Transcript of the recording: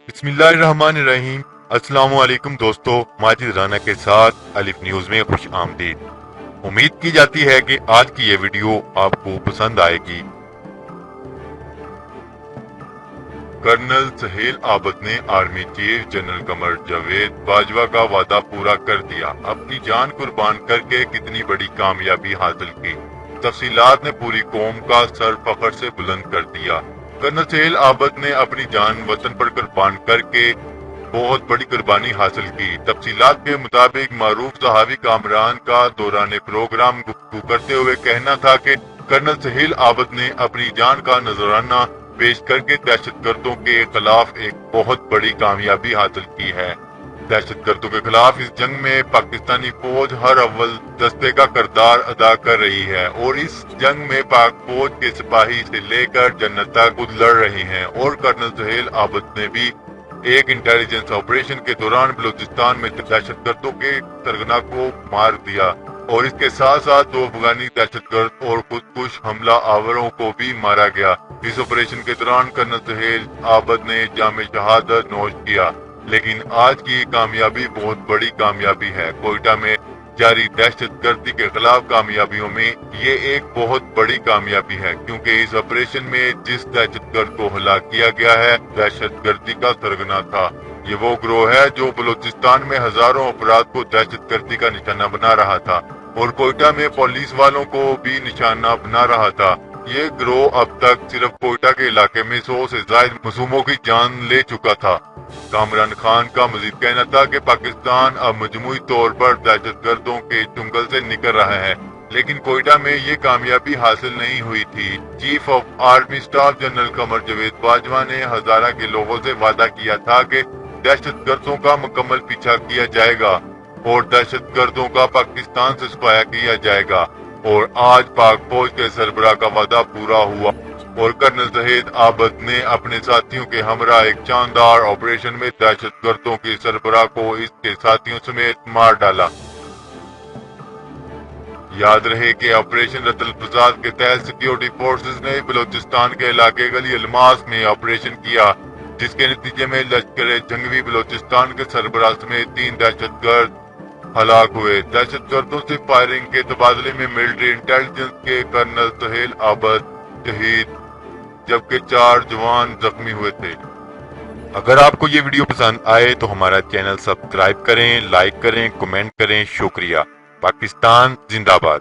بسم اللہ الرحمن الرحیم۔ السلام علیکم دوستو، ماجد رانا کے ساتھ الف نیوز میں خوش آمدید۔ امید کی جاتی ہے کہ آج کی یہ ویڈیو آپ کو پسند آئے گی۔ کرنل سہیل عابد نے army chief general Qamar Javed Bajwa کا وعدہ پورا کر دیا، اپنی جان قربان کر کے کتنی بڑی کامیابی حاصل کی، تفصیلات نے پوری قوم کا سر فخر سے بلند کر دیا۔ کرنل سہیل عابد نے اپنی جان وطن پر قربان کر کے بہت بڑی قربانی حاصل کی۔ تفصیلات کے مطابق معروف صحافی کامران کا دوران پروگرام گفتگو کرتے ہوئے کہنا تھا کہ کرنل سہیل عابد نے اپنی جان کا نذرانہ پیش کر کے دہشت گردوں کے خلاف ایک بہت بڑی کامیابی حاصل کی ہے۔ دہشت گردوں کے خلاف اس جنگ میں پاکستانی فوج ہر اول دستے کا کردار ادا کر رہی ہے اور اس جنگ میں پاک فوج کے سپاہی سے لے کر جنت تک خود لڑ رہے ہیں، اور کرنل سہیل عابد نے بھی ایک انٹیلیجنس آپریشن کے دوران بلوچستان میں دہشت گردوں کے سرغنہ کو مار دیا، اور اس کے ساتھ ساتھ 2 افغانی دہشت گرد اور خودکش حملہ آوروں کو بھی مارا گیا۔ اس آپریشن کے دوران کرنل سہیل عابد نے جام شہادت نوش کیا، لیکن آج کی کامیابی بہت بڑی کامیابی ہے۔ کوئٹہ میں جاری دہشت گردی کے خلاف کامیابیوں میں یہ ایک بہت بڑی کامیابی ہے، کیونکہ اس آپریشن میں جس دہشت گرد کو ہلاک کیا گیا ہے دہشت گردی کا سرغنہ تھا۔ یہ وہ گروہ ہے جو بلوچستان میں ہزاروں افراد کو دہشت گردی کا نشانہ بنا رہا تھا اور کوئٹہ میں پولیس والوں کو بھی نشانہ بنا رہا تھا۔ یہ گروہ اب تک صرف کوئٹہ کے علاقے میں 100 سے زائد معصوموں کی جان لے چکا تھا۔ کامران خان کا مزید کہنا تھا کہ پاکستان اب مجموعی طور پر دہشت گردوں کے چنگل سے نکل رہا ہے، لیکن کوئٹہ میں یہ کامیابی حاصل نہیں ہوئی تھی۔ Chief of army staff general Qamar Javed Bajwa نے ہزارہ کے لوگوں سے وعدہ کیا تھا کہ دہشت گردوں کا مکمل پیچھا کیا جائے گا اور دہشت گردوں کا پاکستان سے صفایا کیا جائے گا، اور آج پاک فوج کے سربراہ کا وعدہ پورا ہوا اور کرنل سہیل عابد نے اپنے ساتھیوں کے ہمراہ ایک شاندار آپریشن میں دہشت گردوں کے سربراہ کو اس کے ساتھیوں سمیت مار ڈالا۔ یاد رہے کہ آپریشن رد الفساد کے تحت سیکیورٹی فورسز نے بلوچستان کے علاقے گلی الماس میں آپریشن کیا، جس کے نتیجے میں لشکر جنگی بلوچستان کے سربراہ سمیت 3 دہشت گرد ہلاک ہوئے۔ دہشت گردوں سے فائرنگ کے تبادلے میں ملٹری انٹیلیجنس کے کرنل سہیل عابد شہید جبکہ 4 جوان زخمی ہوئے تھے۔ اگر آپ کو یہ ویڈیو پسند آئے تو ہمارا چینل سبسکرائب کریں، لائک کریں، کمنٹ کریں۔ شکریہ۔ پاکستان زندہ باد۔